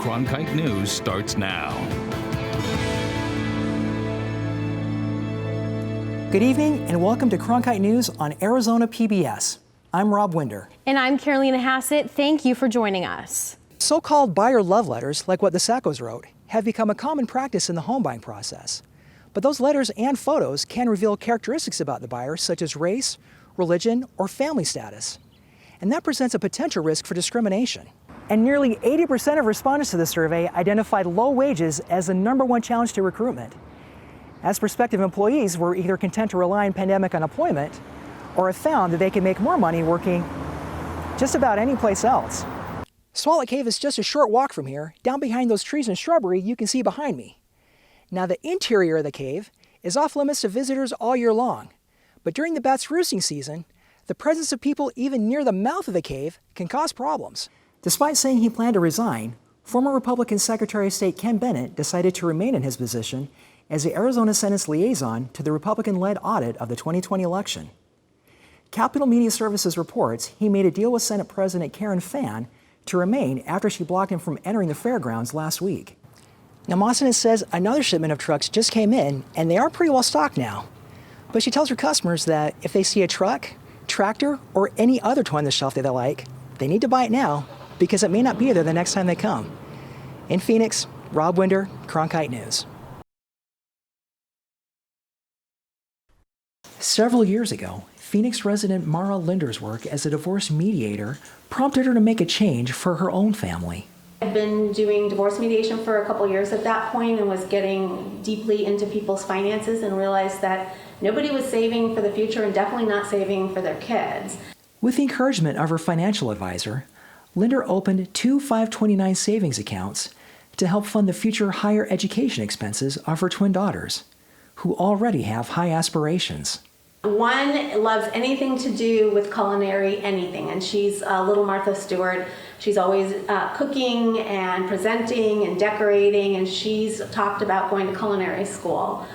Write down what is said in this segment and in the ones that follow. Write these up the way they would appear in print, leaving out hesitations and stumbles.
Cronkite News starts now. Good evening and welcome to Cronkite News on Arizona PBS. I'm Rob Winder. And I'm Carolina Hassett. Thank you for joining us. So-called buyer love letters, like what the Sackos wrote, have become a common practice in the home buying process. But those letters and photos can reveal characteristics about the buyer, such as race, religion, or family status. And that presents a potential risk for discrimination. And nearly 80% of respondents to the survey identified low wages as the #1 challenge to recruitment. As prospective employees were either content to rely on pandemic unemployment or have found that they can make more money working just about any place else. Swallow Cave is just a short walk from here. Down behind those trees and shrubbery you can see behind me. Now the interior of the cave is off limits to visitors all year long, but during the bats' roosting season, the presence of people even near the mouth of the cave can cause problems. Despite saying he planned to resign, former Republican Secretary of State Ken Bennett decided to remain in his position as the Arizona Senate's liaison to the Republican-led audit of the 2020 election. Capitol Media Services reports he made a deal with Senate President Karen Fann to remain after she blocked him from entering the fairgrounds last week. Now, Mossin says another shipment of trucks just came in, and they are pretty well stocked now. But she tells her customers that if they see a truck, tractor, or any other toy on the shelf that they like, they need to buy it now because it may not be there the next time they come. In Phoenix, Rob Winder, Cronkite News. Several years ago, Phoenix resident Mara Linder's work as a divorce mediator prompted her to make a change for her own family. I'd been doing divorce mediation for a couple years at that point and was getting deeply into people's finances and realized that nobody was saving for the future and definitely not saving for their kids. With the encouragement of her financial advisor, Linder opened 2 529 savings accounts to help fund the future higher education expenses of her twin daughters, who already have high aspirations. One loves anything to do with culinary, anything, and she's little Martha Stewart. She's always cooking and presenting and decorating, and she's talked about going to culinary school.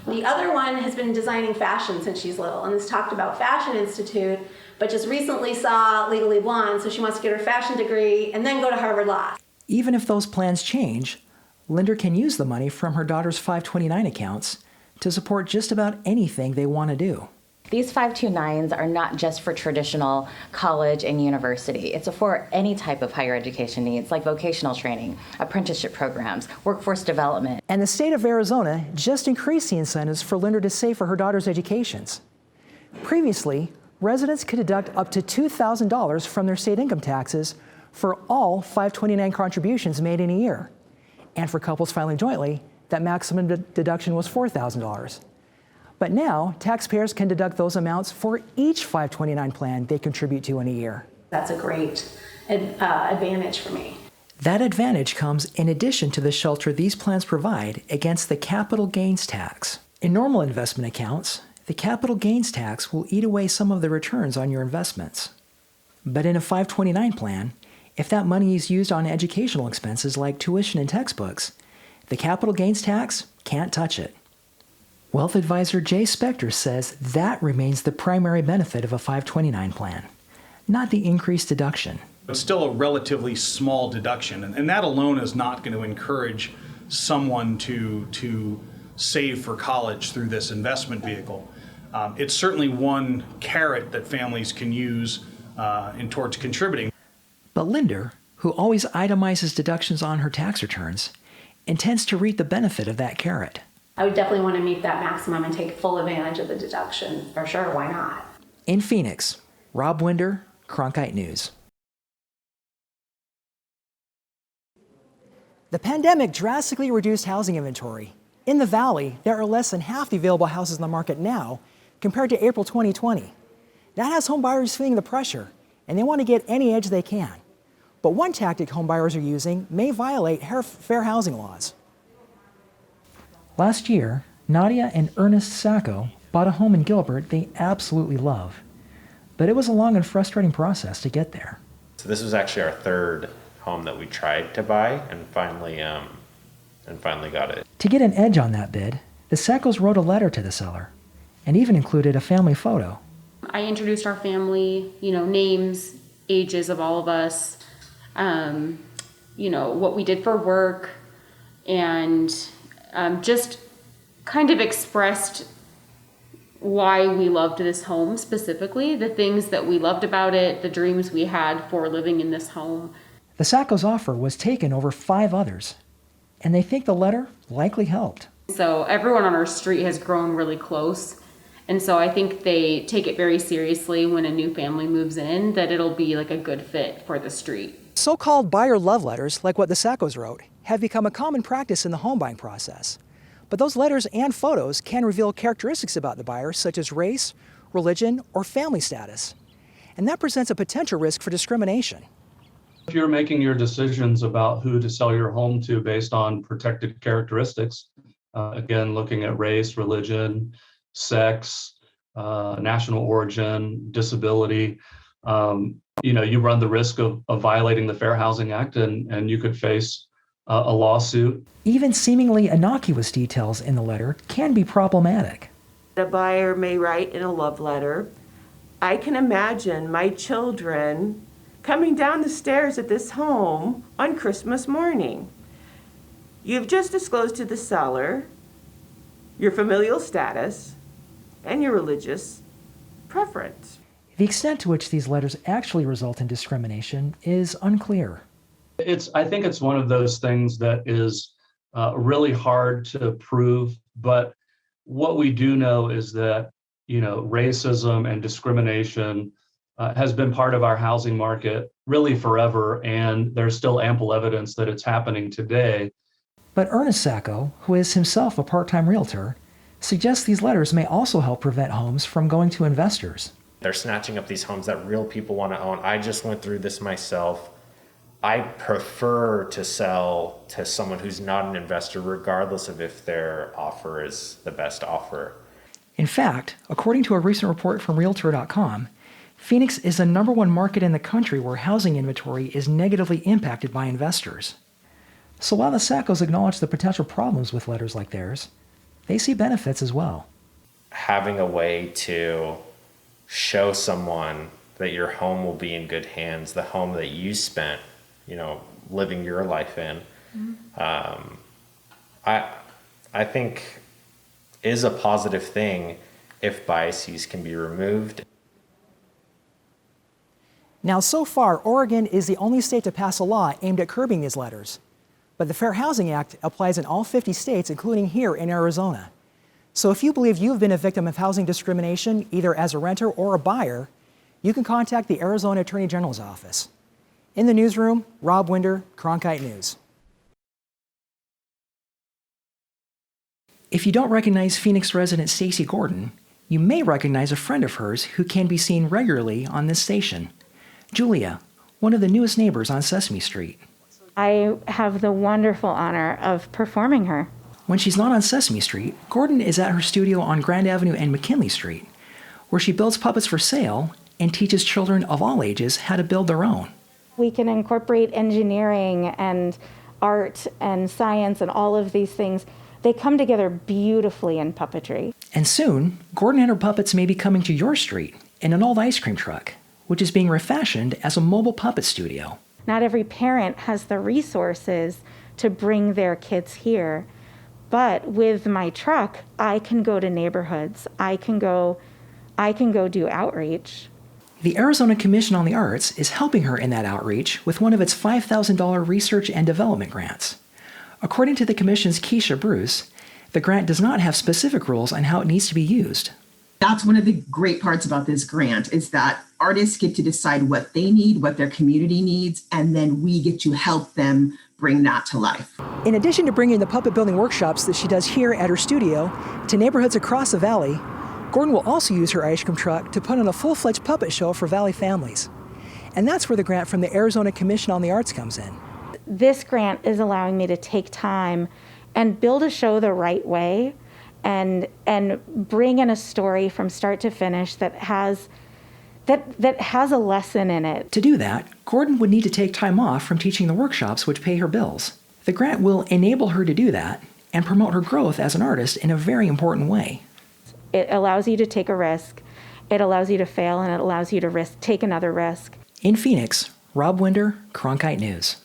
The other one has been designing fashion since she's little and has talked about Fashion Institute, but just recently saw Legally Blonde, so she wants to get her fashion degree and then go to Harvard Law. Even if those plans change, Linder can use the money from her daughter's 529 accounts to support just about anything they want to do. These 529s are not just for traditional college and university. It's for any type of higher education needs, like vocational training, apprenticeship programs, workforce development. And the state of Arizona just increased the incentives for Linder to save for her daughter's educations. Previously, residents could deduct up to $2,000 from their state income taxes for all 529 contributions made in a year. And for couples filing jointly, that maximum deduction was $4,000. But now, taxpayers can deduct those amounts for each 529 plan they contribute to in a year. That's a great advantage for me. That advantage comes in addition to the shelter these plans provide against the capital gains tax. In normal investment accounts, the capital gains tax will eat away some of the returns on your investments. But in a 529 plan, if that money is used on educational expenses like tuition and textbooks, the capital gains tax can't touch it. Wealth advisor Jay Spector says that remains the primary benefit of a 529 plan, not the increased deduction. It's still a relatively small deduction, and that alone is not going to encourage someone to save for college through this investment vehicle. It's certainly one carrot that families can use towards contributing. But Linder, who always itemizes deductions on her tax returns, intends to reap the benefit of that carrot. I would definitely want to meet that maximum and take full advantage of the deduction, for sure, why not? In Phoenix, Rob Winder, Cronkite News. The pandemic drastically reduced housing inventory. In the Valley, there are less than half the available houses in the market now compared to April 2020. That has home buyers feeling the pressure, and they want to get any edge they can. But one tactic home buyers are using may violate fair housing laws. Last year, Nadia and Ernest Sacco bought a home in Gilbert they absolutely love. But it was a long and frustrating process to get there. So this was actually our third home that we tried to buy and finally got it. To get an edge on that bid, the Sackos wrote a letter to the seller and even included a family photo. I introduced our family, names, ages of all of us, what we did for work, and just kind of expressed why we loved this home specifically, the things that we loved about it, the dreams we had for living in this home. The Sacco's offer was taken over 5 others, and they think the letter likely helped. So everyone on our street has grown really close. And so I think they take it very seriously when a new family moves in, that it'll be like a good fit for the street. So-called buyer love letters, like what the Saccos wrote, have become a common practice in the home buying process. But those letters and photos can reveal characteristics about the buyer, such as race, religion, or family status. And that presents a potential risk for discrimination. If you're making your decisions about who to sell your home to based on protected characteristics, again, looking at race, religion, sex, national origin, disability, you run the risk of violating the Fair Housing Act, and you could face a lawsuit. Even seemingly innocuous details in the letter can be problematic. The buyer may write in a love letter, "I can imagine my children coming down the stairs at this home on Christmas morning. You've just disclosed to the seller your familial status and your religious preference." The extent to which these letters actually result in discrimination is unclear. I think it's one of those things that is really hard to prove, but what we do know is that, racism and discrimination has been part of our housing market really forever, and there's still ample evidence that it's happening today. But Ernest Sacco, who is himself a part-time realtor, suggests these letters may also help prevent homes from going to investors. They're snatching up these homes that real people want to own. I just went through this myself. I prefer to sell to someone who's not an investor, regardless of if their offer is the best offer. In fact, according to a recent report from Realtor.com, Phoenix is the #1 market in the country where housing inventory is negatively impacted by investors. So while the Saccos acknowledge the potential problems with letters like theirs, they see benefits as well. Having a way to show someone that your home will be in good hands, the home that you spent, living your life in, I think is a positive thing if biases can be removed. Now, so far, Oregon is the only state to pass a law aimed at curbing these letters. But the Fair Housing Act applies in all 50 states, including here in Arizona. So if you believe you've been a victim of housing discrimination, either as a renter or a buyer, you can contact the Arizona Attorney General's office. In the newsroom, Rob Winder, Cronkite News. If you don't recognize Phoenix resident Stacy Gordon, you may recognize a friend of hers who can be seen regularly on this station. Julia, one of the newest neighbors on Sesame Street. I have the wonderful honor of performing her. When she's not on Sesame Street, Gordon is at her studio on Grand Avenue and McKinley Street, where she builds puppets for sale and teaches children of all ages how to build their own. We can incorporate engineering and art and science and all of these things. They come together beautifully in puppetry. And soon, Gordon and her puppets may be coming to your street in an old ice cream truck, which is being refashioned as a mobile puppet studio. Not every parent has the resources to bring their kids here, but with my truck, I can go to neighborhoods. I can go do outreach. The Arizona Commission on the Arts is helping her in that outreach with one of its $5,000 research and development grants. According to the Commission's Keisha Bruce, the grant does not have specific rules on how it needs to be used. That's one of the great parts about this grant is that artists get to decide what they need, what their community needs, and then we get to help them bring that to life. In addition to bringing the puppet building workshops that she does here at her studio to neighborhoods across the valley, Gordon will also use her ice cream truck to put on a full-fledged puppet show for valley families. And that's where the grant from the Arizona Commission on the Arts comes in. This grant is allowing me to take time and build a show the right way and bring in a story from start to finish that has a lesson in it. To do that, Gordon would need to take time off from teaching the workshops which pay her bills. The grant will enable her to do that and promote her growth as an artist in a very important way. It allows you to take a risk, it allows you to fail, and it allows you to take another risk. In Phoenix, Rob Winder, Cronkite News.